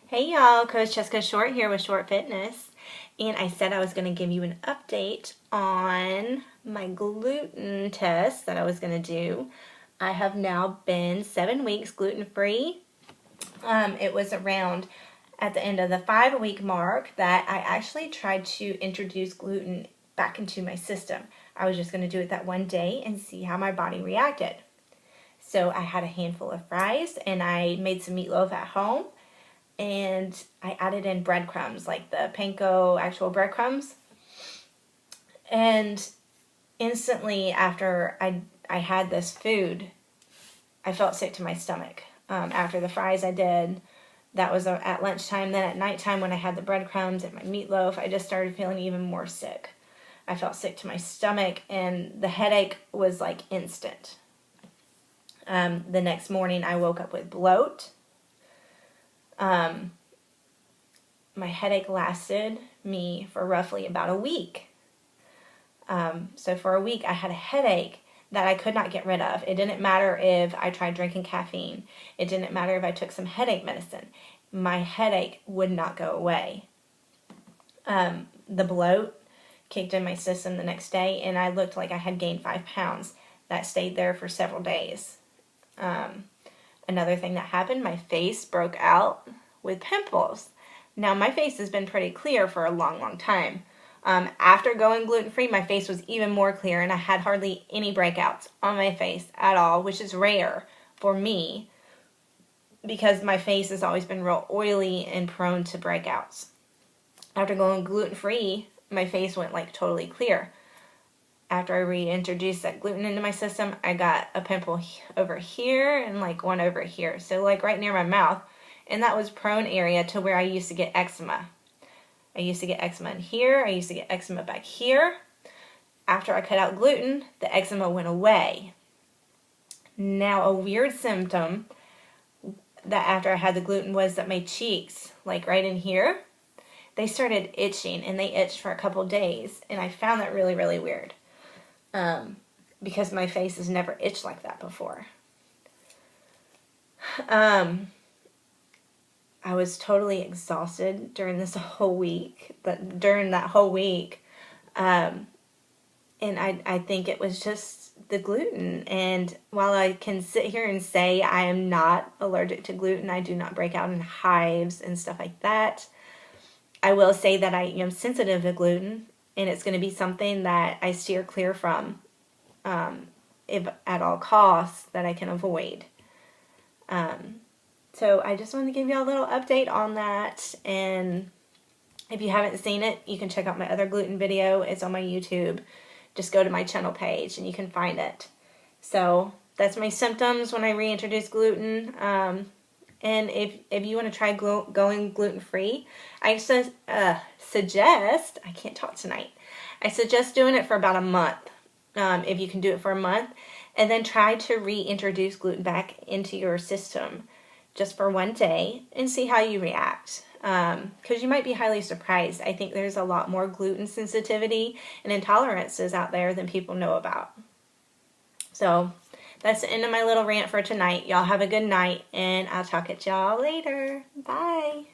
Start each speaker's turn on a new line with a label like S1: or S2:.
S1: Hey y'all, Coach Jessica Short here with Short Fitness, and I said I was going to give you an update on my gluten test that I was going to do. I have now been 7 weeks gluten-free. It was around at the end of the 5-week mark that I actually tried to introduce gluten back into my system. I was just going to do it that one day and see how my body reacted. So I had a handful of fries and I made some meatloaf at home. And I added in breadcrumbs, like the panko actual breadcrumbs. And instantly after I had this food, I felt sick to my stomach. After the fries I did, that was at lunchtime. Then at nighttime when I had the breadcrumbs and my meatloaf, I just started feeling even more sick. I felt sick to my stomach and the headache was like instant. The next morning I woke up with bloat. My headache lasted me for roughly about a week. So for a week I had a headache that I could not get rid of. It didn't matter if I tried drinking caffeine. It didn't matter if I took some headache medicine. My headache would not go away. The bloat kicked in my system the next day and I looked like I had gained 5 pounds. That stayed there for several days. Another thing that happened, my face broke out with pimples. Now, my face has been pretty clear for a long time. After going gluten-free, my face was even more clear, and I had hardly any breakouts on my face at all, which is rare for me because my face has always been real oily and prone to breakouts. After going gluten-free, my face went like totally clear. After I reintroduced that gluten into my system, I got a pimple over here and like one over here. So like right near my mouth. And that was prone area to where I used to get eczema. I used to get eczema in here. I used to get eczema back here. After I cut out gluten, the eczema went away. Now a weird symptom that after I had the gluten was that my cheeks, like right in here, they started itching and they itched for a couple days. And I found that really weird. Because my face has never itched like that before. I was totally exhausted during that whole week. And I think it was just the gluten. And while I can sit here and say I am not allergic to gluten, I do not break out in hives and stuff like that. I will say that I am sensitive to gluten. And it's going to be something that I steer clear from, if at all costs, that I can avoid. So I just wanted to give you a little update on that. And if you haven't seen it, you can check out my other gluten video. It's on my YouTube. Just go to my channel page and you can find it. So that's my symptoms when I reintroduce gluten. And if you want to try going gluten-free, I suggest, I can't talk tonight, I suggest doing it for about a month, if you can do it for a month, and then try to reintroduce gluten back into your system just for one day and see how you react, because you might be highly surprised. I think there's a lot more gluten sensitivity and intolerances out there than people know about. So that's the end of my little rant for tonight. Y'all have a good night, and I'll talk at y'all later. Bye.